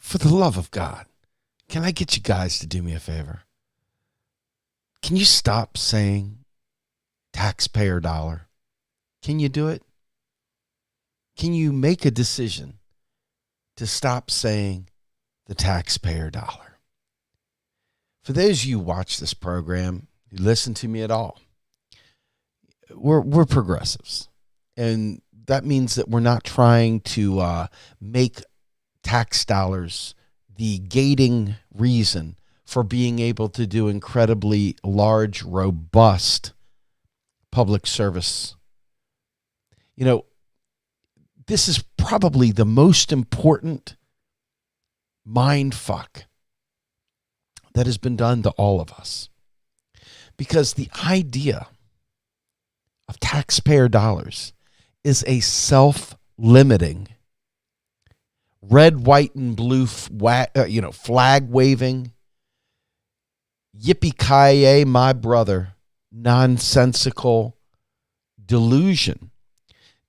For the love of God, can I get you guys to do me a favor? Can you stop saying taxpayer dollar? Can you do it? Can you make a decision to stop saying the taxpayer dollar? For those of you who watch this program, who listen to me at all, we're progressives. And that means that we're not trying to make tax dollars the gating reason for being able to do incredibly large, robust public service. You know, this is probably the most important mind fuck that has been done to all of us. Because the idea of taxpayer dollars is a self-limiting, red, white, and blue flag waving, yippee-ki-yay, my brother, nonsensical delusion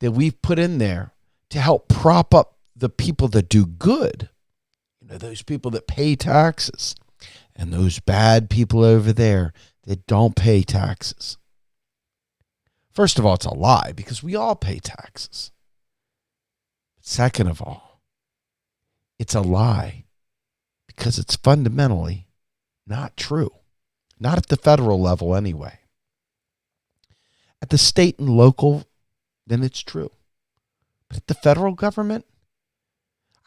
that we've put in there to help prop up the people that do good. You know, those people that pay taxes and those bad people over there that don't pay taxes. First of all, it's a lie because we all pay taxes. Second of all, it's a lie because it's fundamentally not true. Not at the federal level anyway. At the state and local, then it's true. But at the federal government,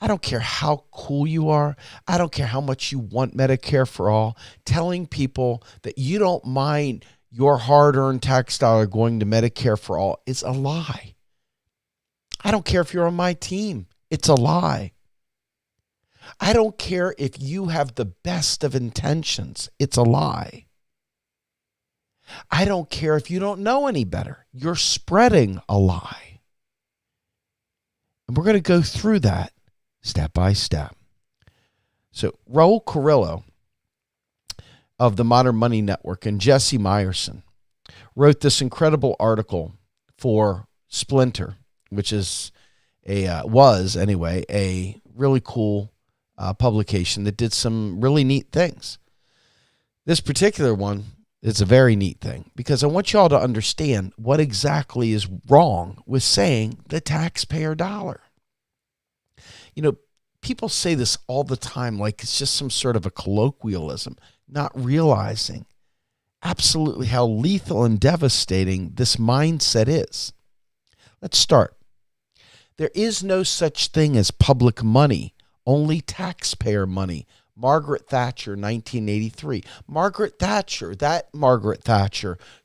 I don't care how cool you are. I don't care how much you want Medicare for all. Telling people that you don't mind your hard-earned tax dollar going to Medicare for all is a lie. I don't care if you're on my team. It's a lie. I don't care if you have the best of intentions. It's a lie. I don't care if you don't know any better. You're spreading a lie. And we're going to go through that step by step. So Raul Carrillo of the Modern Money Network and Jesse Meyerson wrote this incredible article for Splinter, which is a really cool publication that did some really neat things. This particular one is a very neat thing because I want you all to understand what exactly is wrong with saying the taxpayer dollar. You know, people say this all the time like it's just some sort of a colloquialism, not realizing absolutely how lethal and devastating this mindset is. Let's start. There is no such thing as public money, only taxpayer money. Margaret Thatcher, 1983. Margaret Thatcher,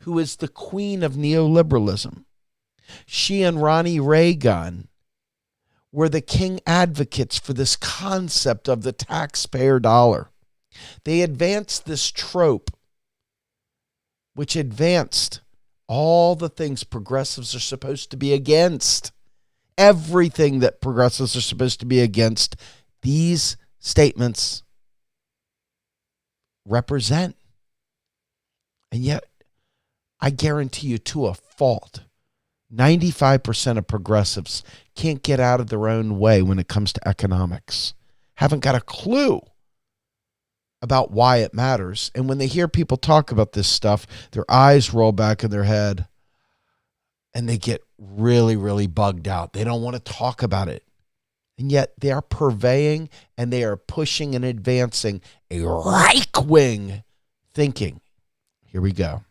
who is the queen of neoliberalism. She and Ronnie Reagan were the king advocates for this concept of the taxpayer dollar. They advanced this trope, which advanced all the things progressives are supposed to be against. Everything that progressives are supposed to be against, these statements represent. And yet, I guarantee you to a fault, 95% of progressives can't get out of their own way when it comes to economics. Haven't got a clue about why it matters. And when they hear people talk about this stuff, their eyes roll back in their head and they get really, really bugged out. They don't want to talk about it. And yet they are purveying and they are pushing and advancing a right-wing thinking. Here we go.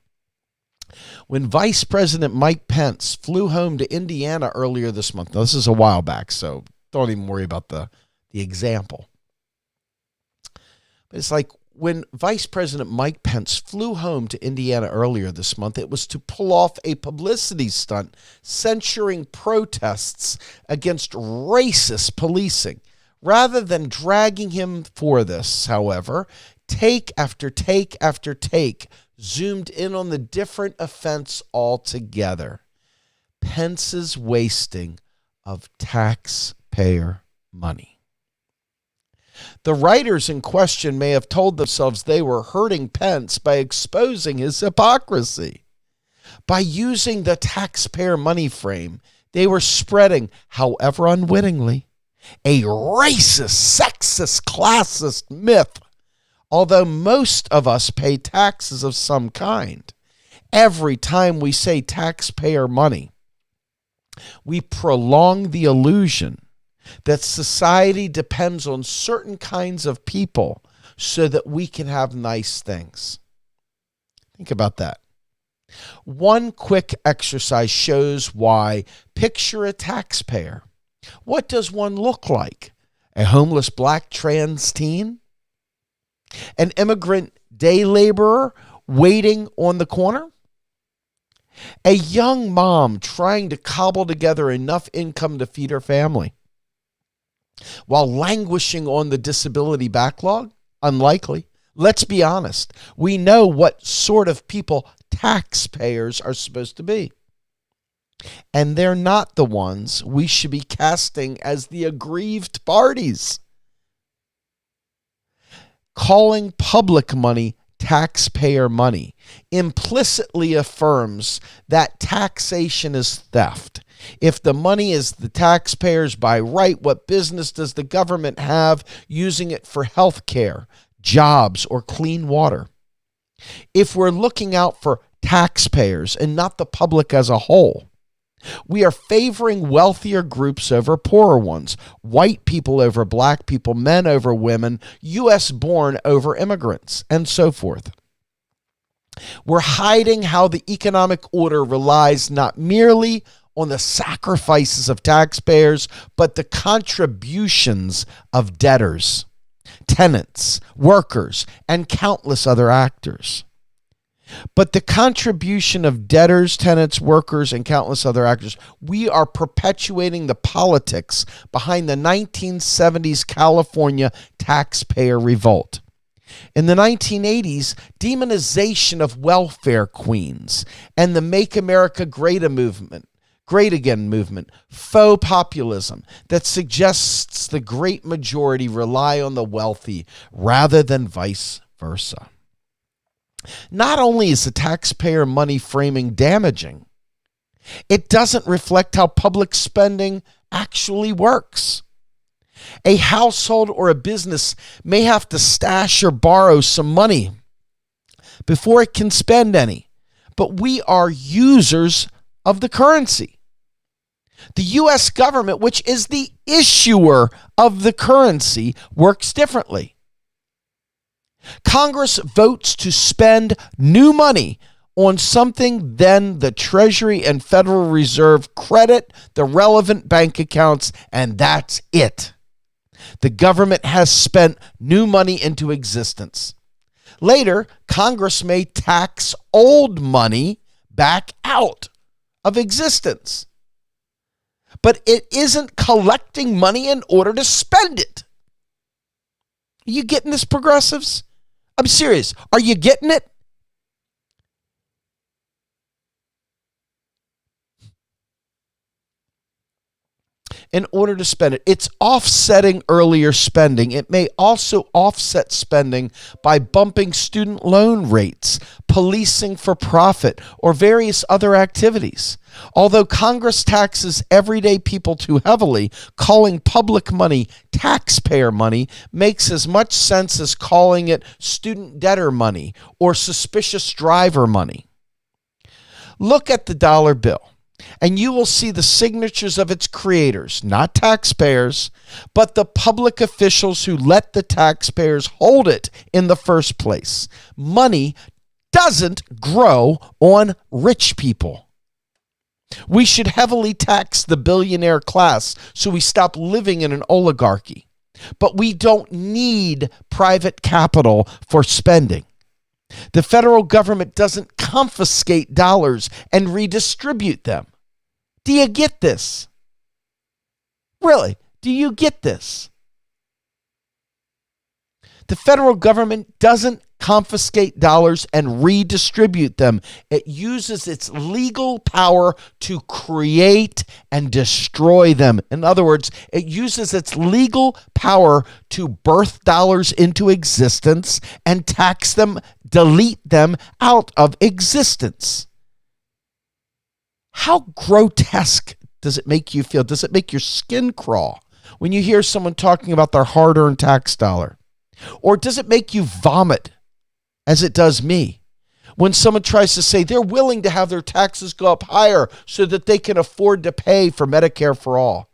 When Vice President Mike Pence flew home to Indiana earlier this month, now this is a while back, so don't even worry about the example. But it's like when Vice President Mike Pence flew home to Indiana earlier this month, it was to pull off a publicity stunt censuring protests against racist policing. Rather than dragging him for this, however, take after take after take zoomed in on the different offense altogether. Pence's wasting of taxpayer money. The writers in question may have told themselves they were hurting Pence by exposing his hypocrisy. By using the taxpayer money frame, they were spreading, however unwittingly, a racist, sexist, classist myth. Although most of us pay taxes of some kind, every time we say taxpayer money, we prolong the illusion that society depends on certain kinds of people so that we can have nice things. Think about that. One quick exercise shows why. Picture a taxpayer. What does one look like? A homeless black trans teen? An immigrant day laborer waiting on the corner? A young mom trying to cobble together enough income to feed her family while languishing on the disability backlog? Unlikely. Let's be honest. We know what sort of people taxpayers are supposed to be. And they're not the ones we should be casting as the aggrieved parties. Calling public money taxpayer money implicitly affirms that taxation is theft. If the money is the taxpayers by right, what business does the government have using it for health care, jobs, or clean water? If we're looking out for taxpayers and not the public as a whole, we are favoring wealthier groups over poorer ones, white people over black people, men over women, U.S. born over immigrants, and so forth. We're hiding how the economic order relies not merely on the sacrifices of taxpayers, but the contributions of debtors, tenants, workers, and countless other actors. But the contribution of debtors, tenants, workers, and countless other actors, we are perpetuating the politics behind the 1970s California taxpayer revolt. In the 1980s, demonization of welfare queens and the Make America Great Again movement, faux populism that suggests the great majority rely on the wealthy rather than vice versa. Not only is the taxpayer money framing damaging, it doesn't reflect how public spending actually works. A household or a business may have to stash or borrow some money before it can spend any, but we are users of the currency. The U.S. government, which is the issuer of the currency, works differently. Congress votes to spend new money on something, then the Treasury and Federal Reserve credit the relevant bank accounts, and that's it. The government has spent new money into existence. Later, Congress may tax old money back out of existence. But it isn't collecting money in order to spend it. Are you getting this, progressives? I'm serious. Are you getting it? In order to spend it, it's offsetting earlier spending. It may also offset spending by bumping student loan rates, policing for profit, or various other activities. Although Congress taxes everyday people too heavily, calling public money taxpayer money makes as much sense as calling it student debtor money or suspicious driver money. Look at the dollar bill, and you will see the signatures of its creators, not taxpayers, but the public officials who let the taxpayers hold it in the first place. Money doesn't grow on rich people. We should heavily tax the billionaire class so we stop living in an oligarchy. But we don't need private capital for spending. The federal government doesn't confiscate dollars and redistribute them. Do you get this? Really, do you get this? The federal government doesn't confiscate dollars and redistribute them. It uses its legal power to create and destroy them. In other words, it uses its legal power to birth dollars into existence and tax them, delete them out of existence. How grotesque does it make you feel? Does it make your skin crawl when you hear someone talking about their hard-earned tax dollar? Or does it make you vomit, as it does me, when someone tries to say they're willing to have their taxes go up higher so that they can afford to pay for Medicare for all,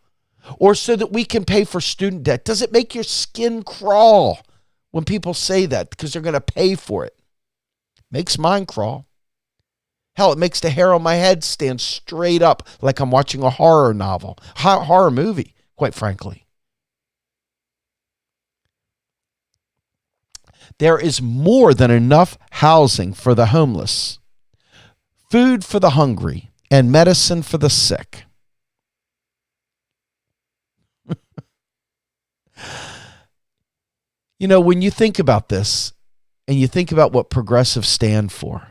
or so that we can pay for student debt? Does it make your skin crawl when people say that because they're going to pay for it? Makes mine crawl. Hell, it makes the hair on my head stand straight up like I'm watching a horror novel, horror movie, quite frankly. There is more than enough housing for the homeless, food for the hungry, and medicine for the sick. You know, when you think about this and you think about what progressives stand for,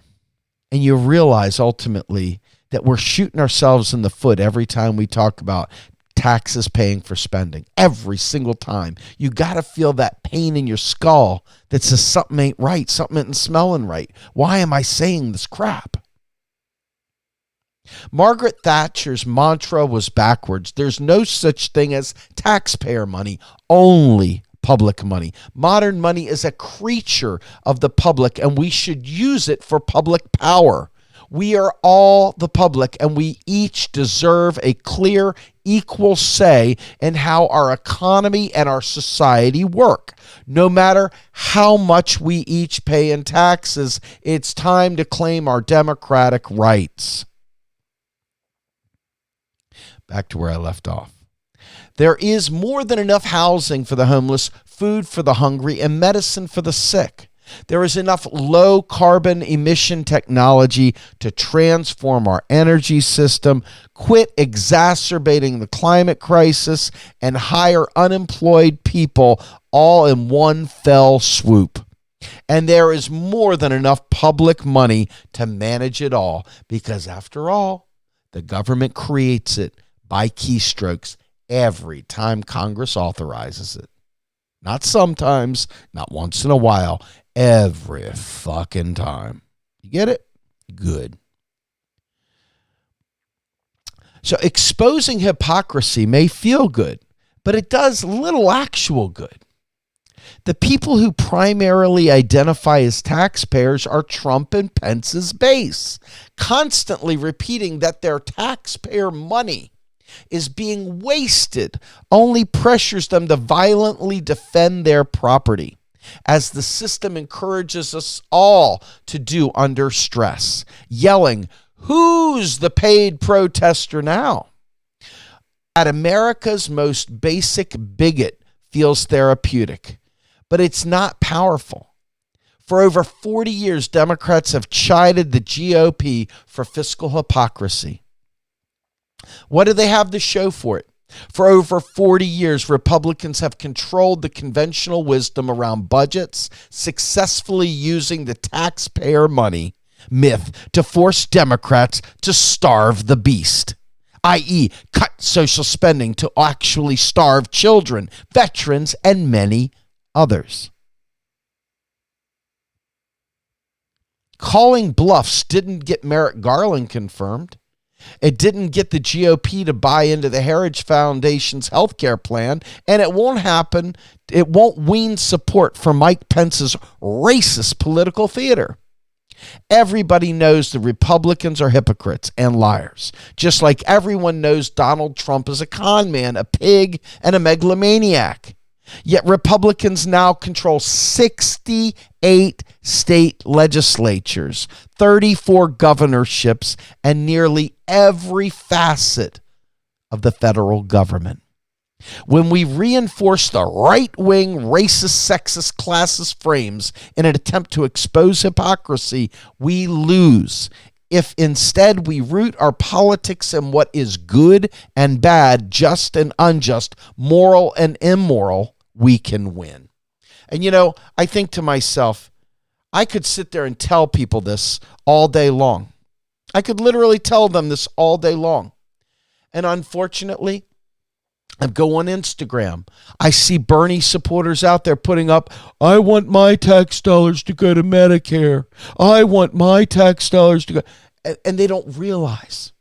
and you realize ultimately that we're shooting ourselves in the foot every time we talk about taxes paying for spending. Every single time. You got to feel that pain in your skull that says something ain't right, something ain't smelling right. Why am I saying this crap? Margaret Thatcher's mantra was backwards. There's no such thing as taxpayer money, only public money. Modern money is a creature of the public, and we should use it for public power. We are all the public, and we each deserve a clear, equal say in how our economy and our society work. No matter how much we each pay in taxes, it's time to claim our democratic rights. Back to where I left off. There is more than enough housing for the homeless, food for the hungry, and medicine for the sick. There is enough low carbon emission technology to transform our energy system, quit exacerbating the climate crisis, and hire unemployed people all in one fell swoop. And there is more than enough public money to manage it all, because after all, the government creates it by keystrokes every time Congress authorizes it. Not sometimes, not once in a while, every fucking time. You get it? Good. So exposing hypocrisy may feel good, but it does little actual good. The people who primarily identify as taxpayers are Trump and Pence's base, constantly repeating that their taxpayer money is being wasted only pressures them to violently defend their property, as the system encourages us all to do under stress, yelling, "Who's the paid protester now?" At America's most basic bigot feels therapeutic, but it's not powerful. For over 40 years, Democrats have chided the GOP for fiscal hypocrisy. What do they have to show for it? For over 40 years, Republicans have controlled the conventional wisdom around budgets, successfully using the taxpayer money myth to force Democrats to starve the beast, i.e., cut social spending to actually starve children, veterans, and many others. Calling bluffs didn't get Merrick Garland confirmed. It didn't get the GOP to buy into the Heritage Foundation's health care plan, and it won't happen. It won't wean support for Mike Pence's racist political theater. Everybody knows the Republicans are hypocrites and liars, just like everyone knows Donald Trump is a con man, a pig, and a megalomaniac. Yet Republicans now control 68 state legislatures, 34 governorships, and nearly every facet of the federal government. When we reinforce the right-wing, racist, sexist, classist frames in an attempt to expose hypocrisy, we lose. If instead we root our politics in what is good and bad, just and unjust, moral and immoral, we can win. And you know, I think to myself, I could sit there and tell people this all day long. I could literally tell them this all day long. And unfortunately, I go on Instagram. I see Bernie supporters out there putting up, "I want my tax dollars to go to Medicare. I want my tax dollars to go." And they don't realize.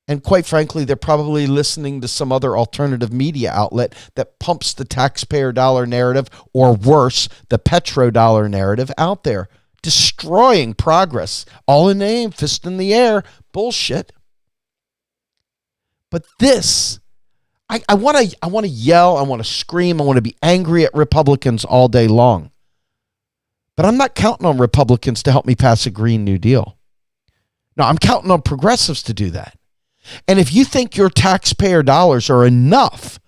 And quite frankly, they're probably listening to some other alternative media outlet that pumps the taxpayer dollar narrative, or worse, the petrodollar narrative out there, destroying progress, all in the name, fist in the air, bullshit. But this, I want to yell, I want to scream, I want to be angry at Republicans all day long. But I'm not counting on Republicans to help me pass a Green New Deal. No, I'm counting on progressives to do that. And if you think your taxpayer dollars are enough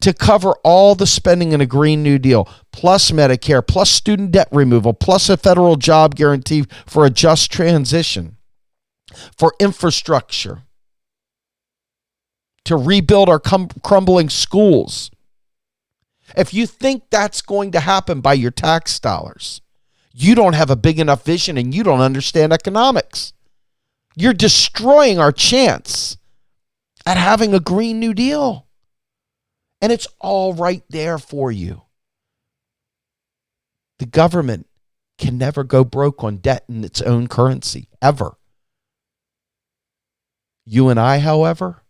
to cover all the spending in a Green New Deal, plus Medicare, plus student debt removal, plus a federal job guarantee for a just transition, for infrastructure, to rebuild our crumbling schools, if you think that's going to happen by your tax dollars, you don't have a big enough vision and you don't understand economics. You're destroying our chance at having a Green New Deal. And it's all right there for you. The government can never go broke on debt in its own currency, ever. You and I, however,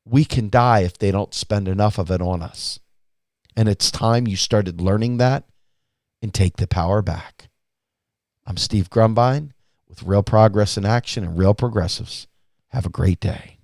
we can die if they don't spend enough of it on us. And it's time you started learning that and take the power back. I'm Steve Grumbine with Real Progress in Action and Real Progressives. Have a great day.